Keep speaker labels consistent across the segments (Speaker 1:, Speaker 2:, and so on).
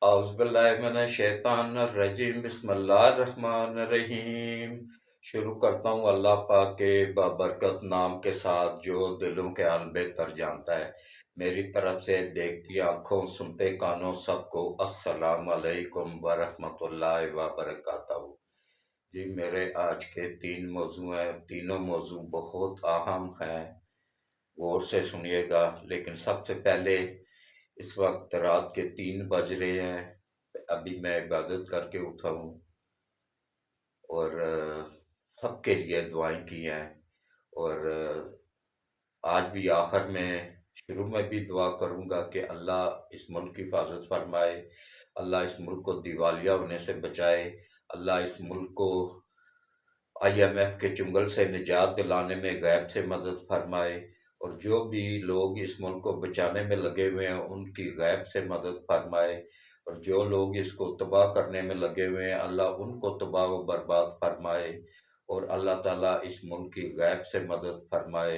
Speaker 1: اعوذ باللہ من الشیطان الرجیم بسم اللہ الرحمن الرحیم۔ شروع کرتا ہوں اللہ پاک کے بابرکت نام کے ساتھ جو دلوں کے حال بہتر جانتا ہے۔ میری طرف سے دیکھتی آنکھوں سنتے کانوں سب کو السلام علیکم ورحمۃ اللہ وبرکاتہ۔ جی میرے آج کے 3 موضوع ہیں، تینوں موضوع بہت اہم ہیں، غور سے سنیے گا۔ لیکن سب سے پہلے اس وقت رات کے 3 بج رہے ہیں، ابھی میں عبادت کر کے اٹھا ہوں اور سب کے لیے دعائیں کی ہیں۔ اور آج بھی آخر میں شروع میں بھی دعا کروں گا کہ اللہ اس ملک کی حفاظت فرمائے، اللہ اس ملک کو دیوالیہ ہونے سے بچائے، اللہ اس ملک کو IMF کے چنگل سے نجات دلانے میں غیب سے مدد فرمائے، اور جو بھی لوگ اس ملک کو بچانے میں لگے ہوئے ہیں ان کی غیب سے مدد فرمائے، اور جو لوگ اس کو تباہ کرنے میں لگے ہوئے ہیں اللہ ان کو تباہ و برباد فرمائے، اور اللہ تعالیٰ اس ملک کی غیب سے مدد فرمائے،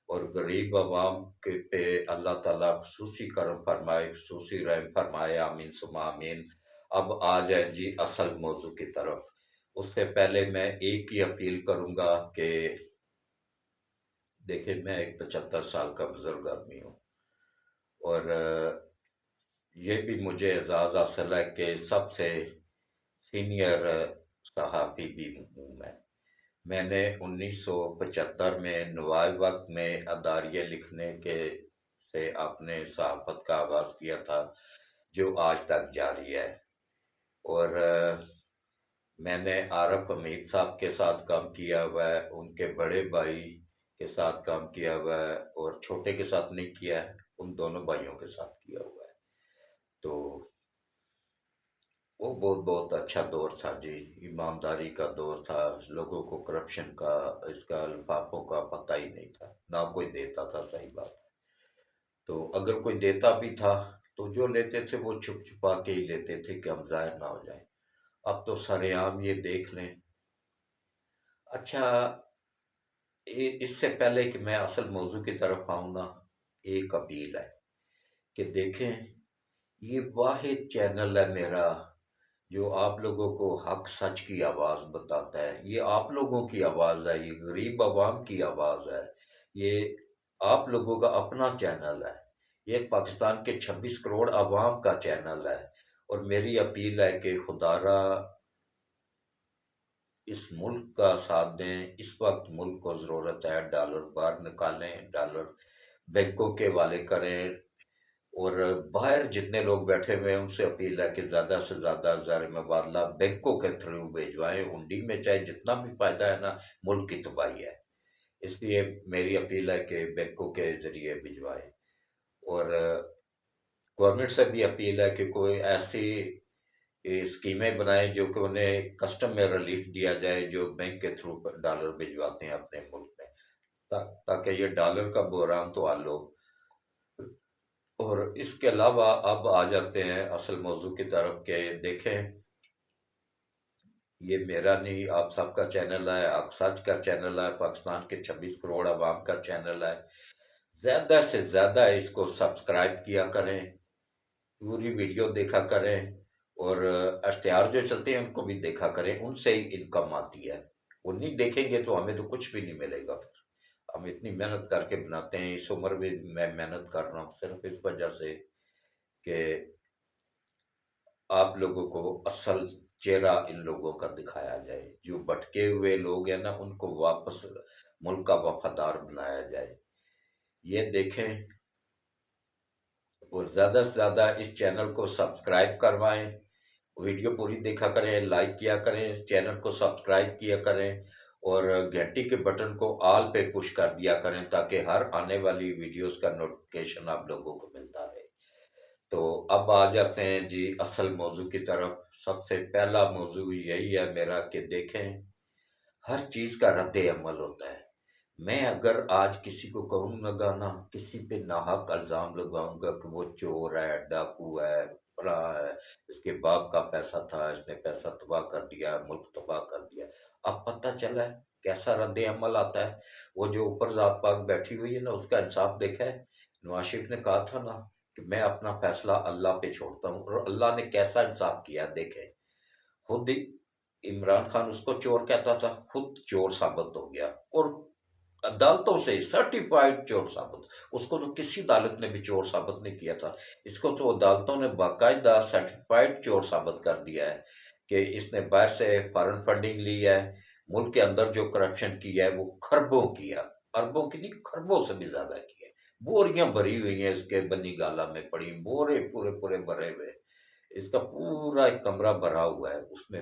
Speaker 1: اور غریب عوام کے پہ اللہ تعالیٰ خصوصی کرم فرمائے، خصوصی رحم فرمائے، آمین ثم آمین۔ اب آ جائیں جی اصل موضوع کی طرف۔ اس سے پہلے میں ایک ہی اپیل کروں گا کہ دیکھیں میں ایک 75 سال کا بزرگ آدمی ہوں، اور یہ بھی مجھے اعزاز حاصل ہے کہ سب سے سینئر صحافی بھی ہوں میں نے 1975 میں نوائے وقت میں اداریہ لکھنے کے سے اپنے صحافت کا آغاز کیا تھا جو آج تک جاری ہے، اور میں نے عارف حمید صاحب کے ساتھ کام کیا ہوا ہے، ان کے بڑے بھائی کے ساتھ کام کیا ہوا ہے، اور چھوٹے کے ساتھ نہیں کیا ہے، ان دونوں بھائیوں کے ساتھ کیا ہوا ہے۔ تو وہ بہت اچھا دور تھا جی، ایمانداری کا دور تھا، لوگوں کو کرپشن کا، اس کا لفافوں کا پتہ ہی نہیں تھا، نہ کوئی دیتا تھا، صحیح بات ہے۔ تو اگر کوئی دیتا بھی تھا تو جو لیتے تھے وہ چھپ چھپا کے ہی لیتے تھے کہ ہم ظاہر نہ ہو جائیں۔ اب تو سر عام یہ دیکھ لیں۔ اچھا، اس سے پہلے کہ میں اصل موضوع کی طرف آؤں نا، ایک اپیل ہے کہ دیکھیں یہ واحد چینل ہے میرا جو آپ لوگوں کو حق سچ کی آواز بتاتا ہے، یہ آپ لوگوں کی آواز ہے، یہ غریب عوام کی آواز ہے، یہ آپ لوگوں کا اپنا چینل ہے، یہ پاکستان کے 26 کروڑ عوام کا چینل ہے۔ اور میری اپیل ہے کہ خدا را اس ملک کا ساتھ دیں، اس وقت ملک کو ضرورت ہے، ڈالر باہر نکالیں، ڈالر بینکوں کے حوالے کریں، اور باہر جتنے لوگ بیٹھے ہوئے ہیں ان سے اپیل ہے کہ زیادہ سے زیادہ زر مبادلہ بینکوں کے تھرو بھیجوائیں، ہنڈی میں چاہے جتنا بھی فائدہ ہے نا، ملک کی تباہی ہے، اس لیے میری اپیل ہے کہ بینکوں کے ذریعے بھجوائیں۔ اور گورنمنٹ سے بھی اپیل ہے کہ کوئی ایسی اسکیمیں بنائیں جو کہ انہیں کسٹم میں ریلیف دیا جائے جو بینک کے تھرو ڈالر بھجواتے ہیں اپنے ملک میں، تاکہ یہ ڈالر کا بحران تو حل ہو۔ اور اس کے علاوہ اب آ جاتے ہیں اصل موضوع کی طرف کہ دیکھیں یہ میرا نہیں، آپ سب کا چینل ہے، حق سچ کا چینل ہے، پاکستان کے 26 کروڑ عوام کا چینل ہے۔ زیادہ سے زیادہ اس کو سبسکرائب کیا کریں، پوری ویڈیو دیکھا کریں، اور اشتہار جو چلتے ہیں ان کو بھی دیکھا کریں، ان سے ہی انکم آتی ہے، وہ نہیں دیکھیں گے تو ہمیں تو کچھ بھی نہیں ملے گا۔ پھر ہم اتنی محنت کر کے بناتے ہیں، اس عمر میں میں محنت کر رہا ہوں صرف اس وجہ سے کہ آپ لوگوں کو اصل چہرہ ان لوگوں کا دکھایا جائے، جو بھٹکے ہوئے لوگ ہیں نا ان کو واپس ملک کا وفادار بنایا جائے۔ یہ دیکھیں اور زیادہ سے زیادہ اس چینل کو سبسکرائب کروائیں، ویڈیو پوری دیکھا کریں، لائک کیا کریں، چینل کو سبسکرائب کیا کریں، اور گھنٹی کے بٹن کو آل پہ پش کر دیا کریں تاکہ ہر آنے والی ویڈیوز کا نوٹیفیکیشن آپ لوگوں کو ملتا رہے۔ تو اب آ جاتے ہیں جی اصل موضوع کی طرف۔ سب سے پہلا موضوع یہی ہے میرا کہ دیکھیں ہر چیز کا رد عمل ہوتا ہے۔ میں اگر آج کسی کو کہوں گا نا، کسی پہ ناحق الزام لگاؤں گا کہ وہ چور ہے، ڈاکو ہے، فلاں ہے، اس کے باپ کا پیسہ تھا، اس نے پیسہ تباہ کر دیا، ملک تباہ کر دیا، اب پتہ چلا ہے کیسا رد عمل آتا ہے۔ وہ جو اوپر ذات پاک بیٹھی ہوئی ہے نا، اس کا انصاف دیکھا ہے۔ نواز شریف نے کہا تھا نا کہ میں اپنا فیصلہ اللہ پہ چھوڑتا ہوں، اور اللہ نے کیسا انصاف کیا دیکھیں، خود ہی عمران خان اس کو چور کہتا تھا، خود چور ثابت ہو گیا، اور عدالتوں سے سرٹیفائڈ چور ثابت، اس کو تو کسی عدالت نے بھی چور ثابت نہیں کیا تھا، اس کو تو عدالتوں نے باقاعدہ سرٹیفائڈ چور ثابت کر دیا ہے کہ اس نے باہر سے فارن فنڈنگ لی ہے، ملک کے اندر جو کرپشن کی ہے وہ خربوں کیا، اربوں کی نہیں، خربوں سے بھی زیادہ کی ہے، بوریاں بھری ہوئی ہیں اس کے بنی گالا میں پڑی، بورے پورے پورے بھرے ہوئے، اس کا پورا ایک کمرہ بھرا ہوا ہے، اس میں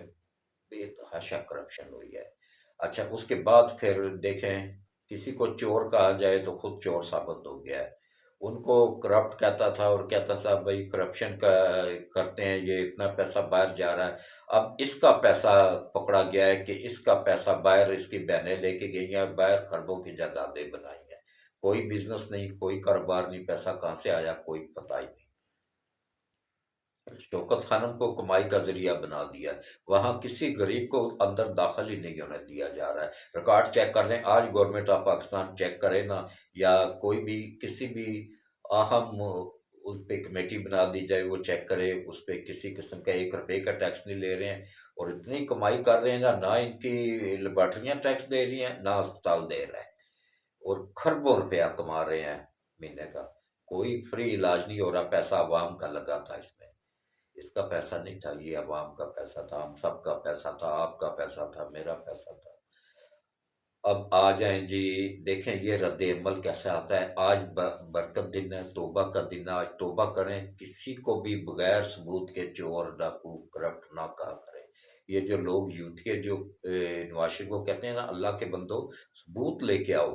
Speaker 1: بے تحاشا کرپشن ہوئی ہے۔ اچھا، اس کے بعد پھر دیکھیں، کسی کو چور کہا جائے تو خود چور ثابت ہو گیا ہے، ان کو کرپٹ کہتا تھا، اور کہتا تھا بھائی کرپشن کا کرتے ہیں، یہ اتنا پیسہ باہر جا رہا ہے، اب اس کا پیسہ پکڑا گیا ہے کہ اس کا پیسہ باہر اس کی بہنیں لے کے گئی ہیں، باہر خربوں کی جائیدادیں بنائی ہیں، کوئی بزنس نہیں، کوئی کاروبار نہیں، پیسہ کہاں سے آیا کوئی پتہ ہی نہیں۔ شوکت خانم کو کمائی کا ذریعہ بنا دیا ہے، وہاں کسی غریب کو اندر داخل ہی نہیں ہونے دیا جا رہا ہے، ریکارڈ چیک کر لیں، آج گورنمنٹ آف پاکستان چیک کرے نا، یا کوئی بھی کسی بھی اہم اس پہ کمیٹی بنا دی جائے، وہ چیک کرے، اس پہ کسی قسم کا 1 روپے کا ٹیکس نہیں لے رہے ہیں، اور اتنی کمائی کر رہے ہیں نا، نہ ان کی لیبارٹریاں ٹیکس دے رہی ہیں، نہ اسپتال دے رہا ہے، اور خربوں روپیہ کما رہے ہیں مہینے کا، کوئی فری علاج نہیں ہو رہا، پیسہ عوام کا لگا تھا اس میں، اس کا پیسہ نہیں تھا، یہ عوام کا پیسہ تھا، ہم سب کا پیسہ تھا، آپ کا پیسہ تھا، میرا پیسہ تھا۔ اب آ جائیں جی، دیکھیں یہ رد عمل کیسے آتا ہے، آج برکت دن ہے، توبہ کا دن ہے، آج توبہ کریں، کسی کو بھی بغیر ثبوت کے چور ڈاکو کرپٹ نہ کہا کریں، یہ جو لوگ یوتھ کے جو نواز شریف کو کہتے ہیں نا، اللہ کے بندو ثبوت لے کے آؤ،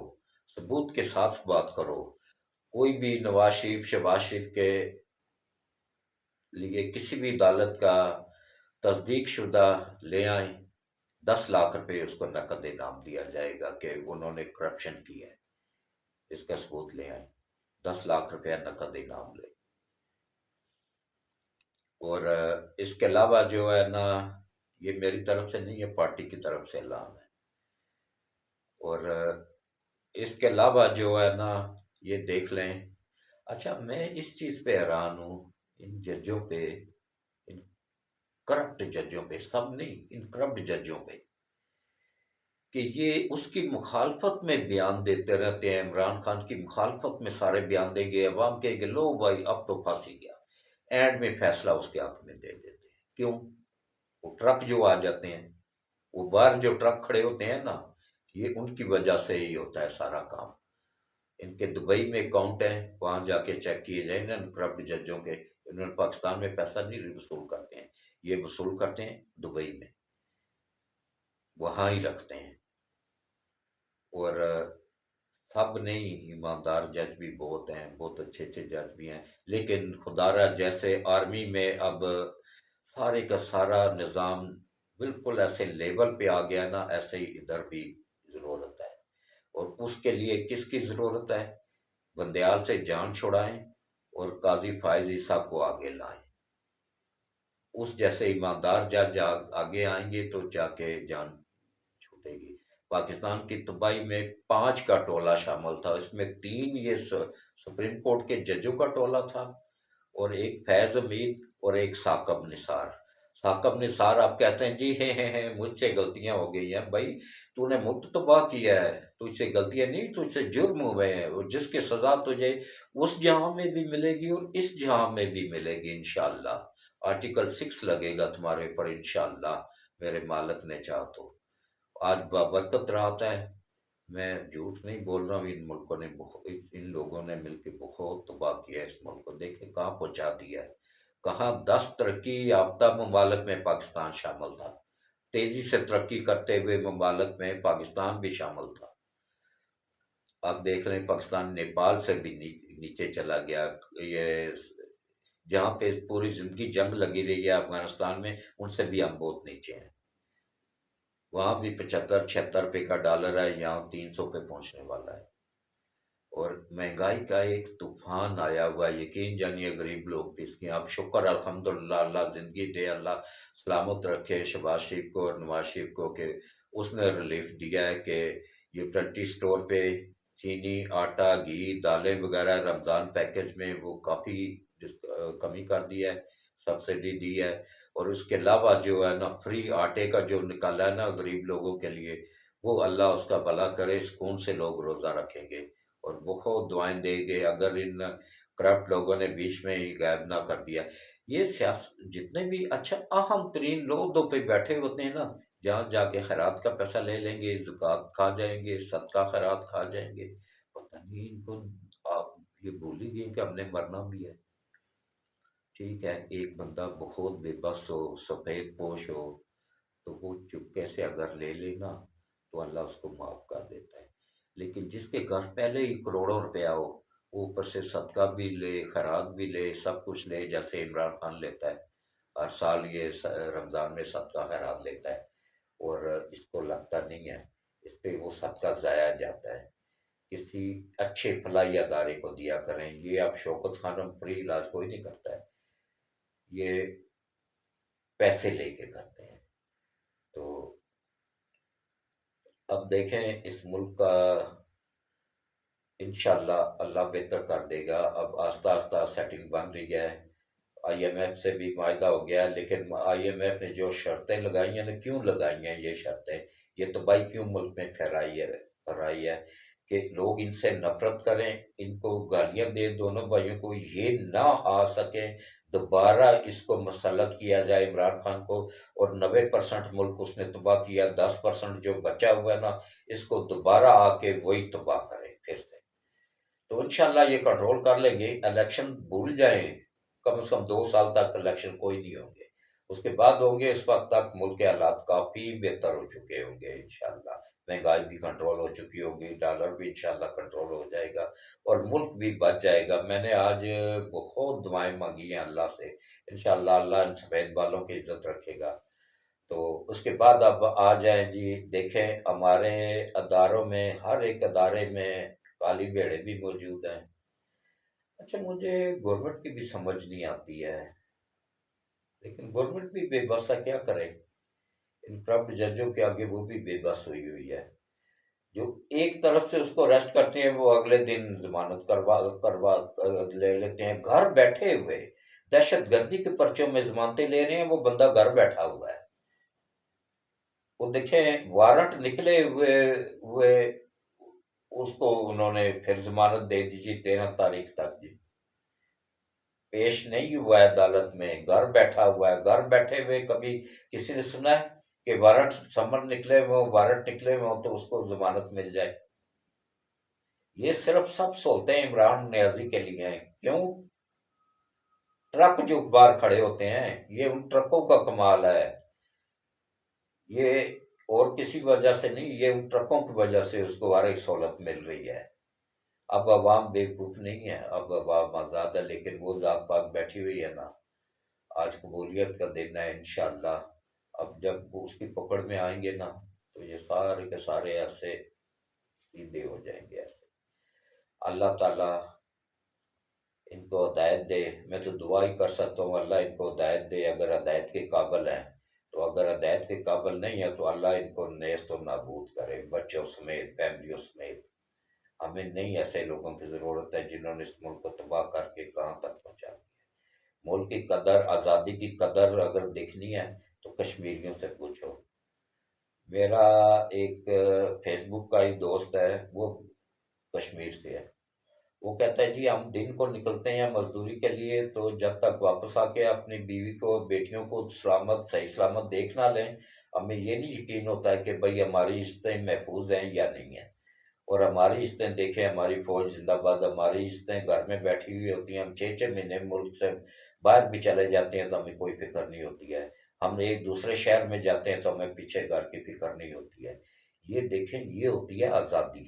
Speaker 1: ثبوت کے ساتھ بات کرو، کوئی بھی نواز شریف شہباز شریف کے لیے کسی بھی عدالت کا تصدیق شدہ لے آئیں، 10 لاکھ روپے اس کو نقد انعام دیا جائے گا کہ انہوں نے کرپشن کی ہے، اس کا ثبوت لے آئیں، 10 لاکھ روپے نقد انعام لے، اور اس کے علاوہ جو ہے نا، یہ میری طرف سے نہیں ہے، پارٹی کی طرف سے اعلان ہے، اور اس کے علاوہ جو ہے نا، یہ دیکھ لیں، اچھا میں اس چیز پہ حیران ہوں، ان ججوں پہ، ان کرپٹ ججوں پہ، سب نہیں، ان کرپٹ ججوں پہ، کہ یہ اس کی مخالفت میں بیان دیتے رہتے ہیں، عمران خان کی مخالفت میں سارے بیان دیں گے، عوام کہے گے لو بھائی اب تو پھنس ہی گیا، اینڈ میں فیصلہ اس کے حق میں دے دیتے ہیں، کیوں؟ وہ ٹرک جو آ جاتے ہیں، وہ باہر جو ٹرک کھڑے ہوتے ہیں نا، یہ ان کی وجہ سے ہی ہوتا ہے سارا کام، ان کے دبئی میں اکاؤنٹ ہیں، وہاں جا کے چیک کیے جائیں نا، کرپٹ ججوں کے، انہوں نے پاکستان میں پیسہ نہیں وصول کرتے ہیں، یہ وصول کرتے ہیں دبئی میں، وہاں ہی رکھتے ہیں، اور سب نہیں، ایماندار جج بھی بہت ہیں، بہت اچھے اچھے جج بھی ہیں، لیکن خدا را جیسے آرمی میں اب سارے کا سارا نظام بالکل ایسے لیول پہ آ گیا نا، ایسے ہی ادھر بھی ضرورت ہے، اور اس کے لیے کس کی ضرورت ہے؟ بندیال سے جان چھڑائیں، اور قاضی فائز عیسیٰ کو آگے لائیں، اس جیسے ایماندار جج آگے آئیں گے تو جا کے جان چھوٹے گی۔ پاکستان کی تباہی میں 5 کا ٹولہ شامل تھا، اس میں 3 یہ سپریم کورٹ کے ججوں کا ٹولہ تھا، اور ایک فیض حمید اور ایک ثاقب نثار۔ ثاقب نثار آپ کہتے ہیں جی ہیں مجھ سے غلطیاں ہو گئی ہیں، بھائی تو نے ملک تباہ کیا ہے، تجھ سے غلطیاں نہیں، تجھ سے جرم ہوئے ہیں، اور جس کی سزا تجھے اس جہاں میں بھی ملے گی اور اس جہاں میں بھی ملے گی انشاءاللہ، آرٹیکل 6 لگے گا تمہارے اوپر انشاءاللہ، میرے مالک نے چاہا تو۔ آج بابرکت رات ہے، میں جھوٹ نہیں بول رہا ہوں، ان ملکوں نے ان لوگوں نے مل کے بہت تباہ کیا ہے اس ملک کو، دیکھیں کہاں پہنچا دیا ہے، کہاں 10 ترقی یافتہ ممالک میں پاکستان شامل تھا، تیزی سے ترقی کرتے ہوئے ممالک میں پاکستان بھی شامل تھا، اب دیکھ لیں پاکستان نیپال سے بھی نیچے چلا گیا، یہ جہاں پہ پوری زندگی جنگ لگی رہی ہے افغانستان میں، ان سے بھی ہم بہت نیچے ہیں، وہاں بھی 75-76 روپے کا ڈالر ہے، یہاں 300 پہ پہنچنے والا ہے، اور مہنگائی کا ایک طوفان آیا ہوا ہے، یقین جانیے غریب لوگ بھی اس کی، آپ شکر الحمدللہ، اللہ زندگی دے، اللہ سلامت رکھے شہباز شریف کو اور نواز شریف کو، کہ اس نے ریلیف دیا ہے کہ یوٹیلٹی سٹور پہ چینی، آٹا، گھی، دالیں وغیرہ رمضان پیکج میں وہ کافی کمی کر دیا ہے، سبسڈی دی ہے۔ اور اس کے علاوہ جو ہے نا فری آٹے کا جو نکالا ہے نا غریب لوگوں کے لیے، وہ اللہ اس کا بھلا کرے، سکون سے لوگ روزہ رکھیں گے اور بہت دعائیں دیں گے اگر ان کرپٹ لوگوں نے بیچ میں ہی غائب نہ کر دیا۔ یہ جتنے بھی اچھا اہم ترین لوگ دو پہ بیٹھے ہوتے ہیں نا، جہاں جا کے خیرات کا پیسہ لے لیں گے، زکوٰۃ کھا جائیں گے، صدقہ خیرات کھا جائیں گے، پتہ نہیں ان کو آپ یہ بھول ہی گئے کہ ہم نے مرنا بھی ہے۔ ٹھیک ہے، ایک بندہ بہت بے بس ہو، سفید پوش ہو، تو وہ چپکے سے اگر لے لینا تو اللہ اس کو معاف کر دیتا ہے۔ لیکن جس کے گھر پہلے ہی کروڑوں روپیہ ہو، وہ اوپر سے صدقہ بھی لے، خیرات بھی لے، سب کچھ لے، جیسے عمران خان لیتا ہے ہر سال، یہ رمضان میں صدقہ خیرات لیتا ہے اور اس کو لگتا نہیں ہے، اس پہ وہ صدقہ ضائع جاتا ہے۔ کسی اچھے فلاحی ادارے کو دیا کریں، یہ اب شوکت خانم فری علاج کوئی نہیں کرتا ہے، یہ پیسے لے کے کرتے ہیں۔ تو اب دیکھیں اس ملک کا انشاءاللہ اللہ بہتر کر دے گا۔ اب آہستہ آہستہ سیٹنگ بن رہی ہے، آئی ایم ایف سے بھی معاہدہ ہو گیا ہے، لیکن آئی ایم ایف نے جو شرطیں لگائی ہیں نا، کیوں لگائی ہیں یہ شرطیں؟ یہ تباہی کیوں ملک میں پھیلائی ہے کہ لوگ ان سے نفرت کریں، ان کو گالیاں دیں، دونوں بھائیوں کو یہ نہ آ سکیں، دوبارہ اس کو مسلط کیا جائے عمران خان کو، اور 90% ملک اس نے تباہ کیا، 10% جو بچا ہوا ہے نا، اس کو دوبارہ آ کے وہی تباہ کرے پھر سے۔ تو انشاءاللہ یہ کنٹرول کر لیں گے، الیکشن بھول جائیں، کم از کم 2 سال تک الیکشن کوئی نہیں ہوں گے، اس کے بعد ہوں گے، اس وقت تک ملک کے حالات کافی بہتر ہو چکے ہوں گے انشاءاللہ، مہنگائی بھی کنٹرول ہو چکی ہوگی، ڈالر بھی انشاءاللہ کنٹرول ہو جائے گا اور ملک بھی بچ جائے گا۔ میں نے آج بہت دعائیں مانگی ہیں اللہ سے، انشاءاللہ اللہ ان سفید بالوں کی عزت رکھے گا۔ تو اس کے بعد اب آ جائیں جی، دیکھیں ہمارے اداروں میں، ہر ایک ادارے میں کالی بھیڑیں بھی موجود ہیں۔ اچھا مجھے گورنمنٹ کی بھی سمجھ نہیں آتی ہے، لیکن گورنمنٹ بھی بے بس ہے، کیا کرے؟ ان کرپٹ ججوں کے آگے وہ بھی بے بس ہوئی ہے، جو ایک طرف سے اس کو اریسٹ کرتے ہیں، وہ اگلے دن ضمانت کروا لے لیتے ہیں گھر بیٹھے ہوئے، دہشت گردی کے پرچوں میں ضمانتیں لے رہے ہیں، وہ بندہ گھر بیٹھا ہوا ہے۔ وہ دیکھیں وارنٹ نکلے ہوئے اس کو انہوں نے پھر ضمانت دے دی جی 13 تاریخ تک، جی پیش نہیں ہوا ہے عدالت میں، گھر بیٹھا ہوا ہے۔ گھر بیٹھے ہوئے کبھی کسی نے سنا ہے کہ وارنٹ سمن نکلے ہوئے ہوں، وارنٹ نکلے ہوئے ہوں تو اس کو ضمانت مل جائے؟ یہ صرف سب سہولتیں عمران نیازی کے لیے ہیں۔ کیوں؟ ٹرک جو باہر کھڑے ہوتے ہیں، یہ ان ٹرکوں کا کمال ہے، یہ اور کسی وجہ سے نہیں، یہ ان ٹرکوں کی وجہ سے اس کو ہر ایک سہولت مل رہی ہے۔ اب عوام بیوقوف نہیں ہے، اب عوام آزاد ہے، لیکن وہ ذات پات بیٹھی ہوئی ہے نا۔ آج قبولیت کا دن ہے انشاءاللہ، اب جب وہ اس کی پکڑ میں آئیں گے نا تو یہ سارے کے سارے ایسے سیدھے ہو جائیں گے ایسے۔ اللہ تعالیٰ ان کو ہدایت دے، میں تو دعا ہی کر سکتا ہوں اللہ ان کو ہدایت دے اگر ہدایت کے قابل ہیں تو، اگر ہدایت کے قابل نہیں ہے تو اللہ ان کو نیست و نابود کرے، بچوں سمیت، فیملیوں سمیت۔ ہمیں نہیں ایسے لوگوں کی ضرورت ہے جنہوں نے اس ملک کو تباہ کر کے کہاں تک پہنچا دیا۔ ملک کی قدر، آزادی کی قدر اگر دیکھنی ہے تو کشمیریوں سے پوچھو۔ میرا ایک فیس بک کا ہی دوست ہے، وہ کشمیر سے ہے، وہ کہتا ہے جی ہم دن کو نکلتے ہیں مزدوری کے لیے، تو جب تک واپس آ کے اپنی بیوی کو، بیٹیوں کو سلامت، صحیح سلامت دیکھ نہ لیں، ہمیں یہ نہیں یقین ہوتا ہے کہ بھئی ہماری عزتیں محفوظ ہیں یا نہیں ہیں۔ اور ہماری عزتیں دیکھیں، ہماری فوج زندہ باد، ہماری عزتیں گھر میں بیٹھی ہوئی ہوتی ہیں، ہم 6 مہینے ملک سے باہر بھی چلے جاتے ہیں تو ہمیں کوئی فکر نہیں ہوتی ہے، ہم ایک دوسرے شہر میں جاتے ہیں تو ہمیں پیچھے گھر کی فکر نہیں ہوتی ہے۔ یہ دیکھیں، یہ ہوتی ہے آزادی۔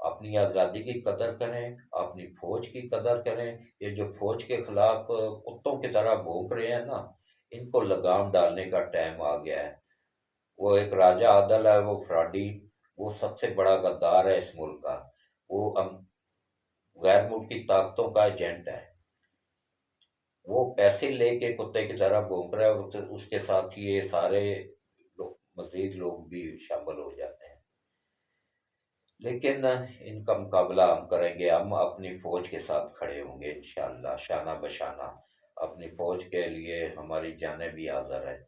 Speaker 1: اپنی آزادی کی قدر کریں، اپنی فوج کی قدر کریں۔ یہ جو فوج کے خلاف کتوں کی طرح بھونک رہے ہیں نا، ان کو لگام ڈالنے کا ٹائم آ گیا ہے۔ وہ ایک راجہ عادل ہے، وہ فراڈی، وہ سب سے بڑا غدار ہے اس ملک کا، وہ غیر ملکی طاقتوں کا ایجنٹ ہے، وہ پیسے لے کے کتے کی طرح بھونک رہا ہے، اور اس کے ساتھ یہ سارے لوگ، مزید لوگ بھی شامل ہو جاتے ہیں۔ لیکن ان کا مقابلہ ہم کریں گے، ہم اپنی فوج کے ساتھ کھڑے ہوں گے انشاءاللہ شانہ بشانہ، اپنی فوج کے لیے ہماری جانیں بھی حاضر ہے۔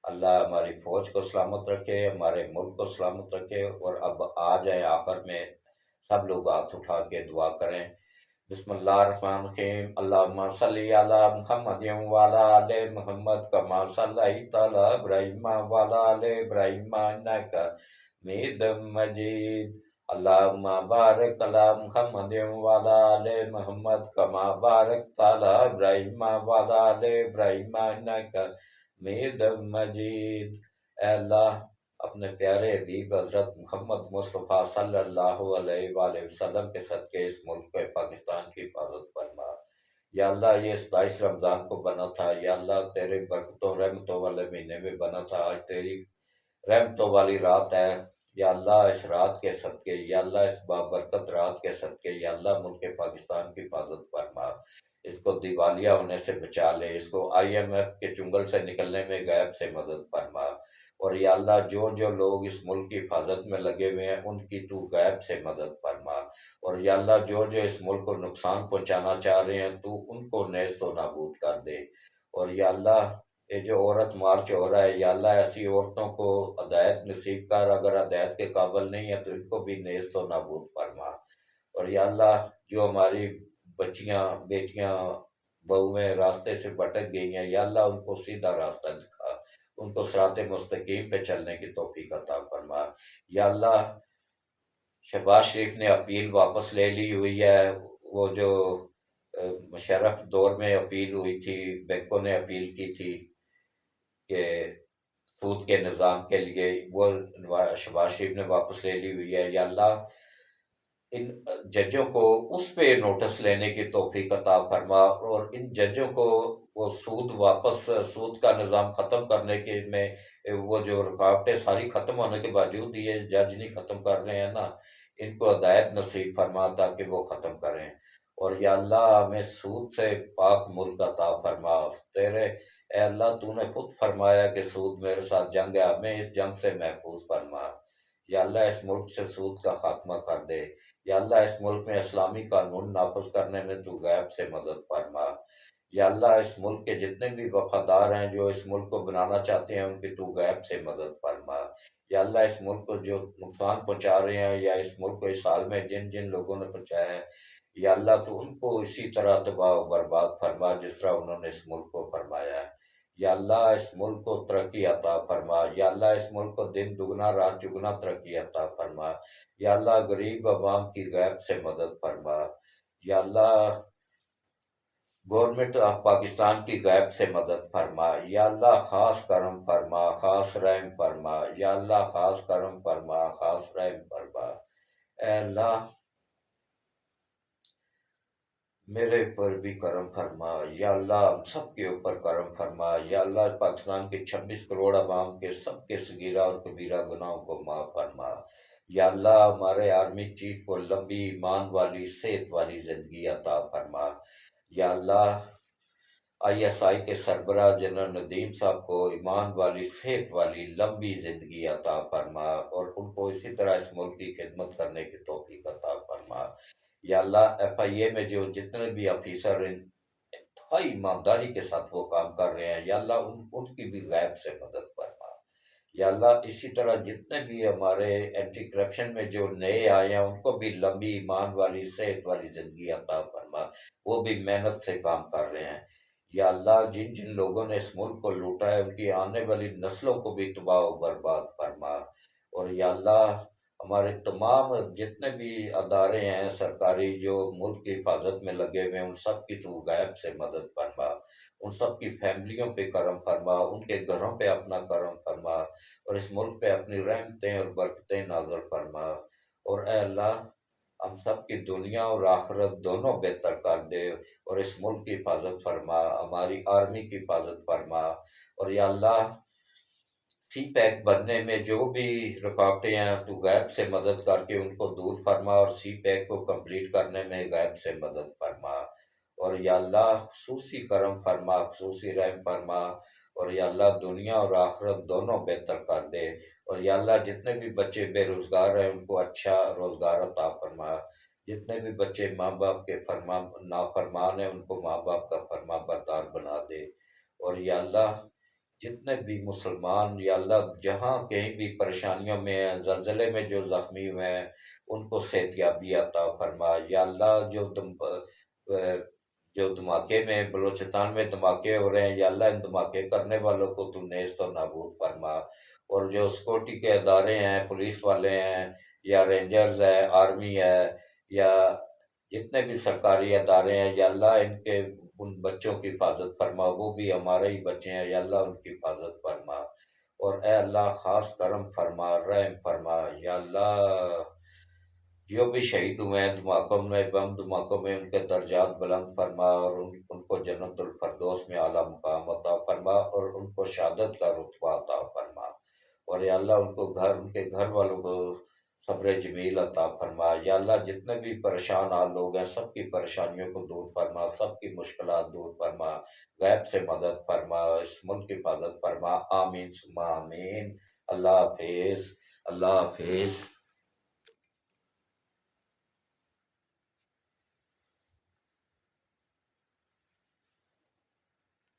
Speaker 1: اللہ ہماری فوج کو سلامت رکھے، ہمارے ملک کو سلامت رکھے۔ اور اب آ جائیں آخر میں سب لوگ ہاتھ اٹھا کے دعا کریں۔ بسم اللہ الرحمن الرحیم، اللہم صلی علی محمد وعلی آل محمد کما صلیت علی ابراہیم وعلی آل ابراہیم انک حمید مجید۔ اللہم بارک علی محمد وعلی آل محمد کما بارکت علی ابراہیم وعلی آل ابراہیم انک حمید مجید۔ اے اللہ اپنے پیارے حبیب حضرت محمد مصطفیٰ صلی اللہ علیہ وآلہ وسلم کے صدقے اس ملک کے پاکستان کی حفاظت فرما۔ یا اللہ یہ 27 رمضان کو بنا تھا، یا اللہ تیرے برکتوں رحمتوں والے مہینے میں بنا تھا، آج تیری رحمتوں والی رات ہے۔ یا اللہ اس رات کے صدقے، یا اللہ اس بابرکت رات کے صدقے، یا اللہ ملک پاکستان کی حفاظت فرما، اس کو دیوالیہ ہونے سے بچا لے، اس کو IMF کے چنگل سے نکلنے میں غیب سے مدد فرما۔ اور یا اللہ جو جو لوگ اس ملک کی حفاظت میں لگے ہوئے ہیں ان کی تو غیب سے مدد فرما۔ اور یا اللہ جو جو اس ملک کو نقصان پہنچانا چاہ رہے ہیں تو ان کو نیست و نابود کر دے۔ اور یا اللہ یہ جو عورت مارچ ہو رہا ہے، یا اللہ ایسی عورتوں کو ہدایت نصیب کر، اگر ہدایت کے قابل نہیں ہے تو ان کو بھی نیست و نابود فرما۔ اور یا اللہ جو ہماری بچیاں بیٹیاں بہویں راستے سے بھٹک گئی ہیں، یا اللہ ان کو سیدھا راستہ دکھا، ان کو صراط مستقیم پہ چلنے کی توفیق عطا فرما۔ یا اللہ شہباز شریف نے اپیل واپس لے لی ہوئی ہے، وہ جو مشرف دور میں اپیل ہوئی تھی، بینکوں نے اپیل کی تھی کہ سود کے نظام کے لیے، وہ شہباز شریف نے واپس لے لی ہوئی ہے۔ یا اللہ ان ججوں کو اس پہ نوٹس لینے کی توفیق عطا فرما، اور ان ججوں کو وہ سود کا نظام ختم کرنے کے میں وہ جو رکاوٹیں ساری ختم ہونے کے باوجود یہ جج نہیں ختم کر رہے ہیں نا، ان کو ہدایت نصیب فرما تاکہ وہ ختم کریں۔ اور یا اللہ ہمیں سود سے پاک ملک عطا فرما۔ تیرے اے اللہ تو نے خود فرمایا کہ سود میرے ساتھ جنگ ہے، ہمیں اس جنگ سے محفوظ فرما۔ یا اللہ اس ملک سے سود کا خاتمہ کر دے۔ یا اللہ اس ملک میں اسلامی قانون نافذ کرنے میں تو غیب سے مدد فرما۔ یا اللہ اس ملک کے جتنے بھی وفادار ہیں جو اس ملک کو بنانا چاہتے ہیں ان کی تو غیب سے مدد فرما۔ یا اللہ اس ملک کو جو نقصان پہنچا رہے ہیں، یا اس ملک کو اس سال میں جن جن لوگوں نے پہنچایا ہے، یا اللہ تو ان کو اسی طرح تباہ و برباد فرما جس طرح انہوں نے اس ملک کو فرمایا ہے۔ یا اللہ اس ملک کو ترقی عطا فرما۔ یا اللہ اس ملک کو دن دگنا رات چگنا ترقی عطا فرما۔ یا اللہ غریب عوام کی غیب سے مدد فرما۔ یا اللہ گورنمنٹ آف پاکستان کی غیب سے مدد فرما۔ یا اللہ خاص کرم فرما، خاص رحم فرما۔ یا اللہ خاص کرم فرما، خاص رحم فرما۔ اے اللہ میرے اوپر بھی کرم فرما، یا اللہ ہم سب کے اوپر کرم فرما۔ یا اللہ پاکستان کے 26 کروڑ عوام کے سب کے صغیرہ اور کبیرہ گناہوں کو معاف فرما۔ یا اللہ ہمارے آرمی چیف کو لمبی ایمان والی صحت والی زندگی عطا فرما۔ یا اللہ ISI کے سربراہ جنرل ندیم صاحب کو ایمان والی صحت والی لمبی زندگی عطا فرما، اور ان کو اسی طرح اس ملک کی خدمت کرنے کی توفیق عطا فرما۔ یا اللہ FIA میں جو جتنے بھی آفیسر انتہائی ایمانداری کے ساتھ وہ کام کر رہے ہیں، یا اللہ ان کی بھی غیب سے مدد فرما۔ یا اللہ اسی طرح جتنے بھی ہمارے اینٹی کرپشن میں جو نئے آئے ہیں ان کو بھی لمبی ایمان والی صحت والی زندگی عطا فرما، وہ بھی محنت سے کام کر رہے ہیں۔ یا اللہ جن جن لوگوں نے اس ملک کو لوٹا ہے ان کی آنے والی نسلوں کو بھی تباہ و برباد فرما۔ اور یا اللہ ہمارے تمام جتنے بھی ادارے ہیں سرکاری جو ملک کی حفاظت میں لگے ہوئے ہیں ان سب کی تو غیب سے مدد فرما، ان سب کی فیملیوں پہ کرم فرما، ان کے گھروں پہ اپنا کرم فرما، اور اس ملک پہ اپنی رحمتیں اور برکتیں نازل فرما۔ اور اے اللہ ہم سب کی دنیا اور آخرت دونوں بہتر کر دے، اور اس ملک کی حفاظت فرما، ہماری آرمی کی حفاظت فرما۔ اور یا اللہ سی پیک بننے میں جو بھی رکاوٹیں ہیں تو غیب سے مدد کر کے ان کو دور فرما، اور سی پیک کو کمپلیٹ کرنے میں غیب سے مدد فرما۔ اور یا اللہ خصوصی کرم فرما، خصوصی رحم فرما، اور یا اللہ دنیا اور آخرت دونوں بہتر کر دے، اور یا اللہ جتنے بھی بچے بے روزگار ہیں ان کو اچھا روزگار عطا فرما، جتنے بھی بچے ماں باپ کے نافرمان ہیں ان کو ماں باپ کا فرما بردار بنا دے، اور یا اللہ جتنے بھی مسلمان یا اللہ جہاں کہیں بھی پریشانیوں میں ہیں، زلزلے میں جو زخمی ہوئے ہیں ان کو صحت یابی عطا فرما، یا اللہ جو دھماکے میں بلوچستان میں دھماکے ہو رہے ہیں یا اللہ ان دھماکے کرنے والوں کو تو نیست و نابود فرما، اور جو سیکورٹی کے ادارے ہیں، پولیس والے ہیں یا رینجرز ہے، آرمی ہے یا جتنے بھی سرکاری ادارے ہیں یا اللہ ان بچوں کی حفاظت فرما، وہ بھی ہمارے ہی بچے ہیں یا اللہ ان کی حفاظت فرما، اور اے اللہ خاص کرم فرما، رحم فرما یا اللہ، جو بھی شہید ہوئے ہیں دھماکوں میں، بم دھماکوں میں، ان کے درجات بلند فرما، اور ان کو جنت الفردوس میں اعلیٰ مقام عطا فرما، اور ان کو شہادت کا رتبہ عطا فرما، اور یا اللہ ان کے گھر والوں کو صبر جمیل عطا فرما، یا اللہ جتنے بھی پریشان حال لوگ ہیں سب کی پریشانیوں کو دور فرما، سب کی مشکلات دور فرما، غیب سے مدد فرما، اس ملک کی حفاظت فرما، آمین ثم آمین۔ اللہ حافظ، اللہ حافظ۔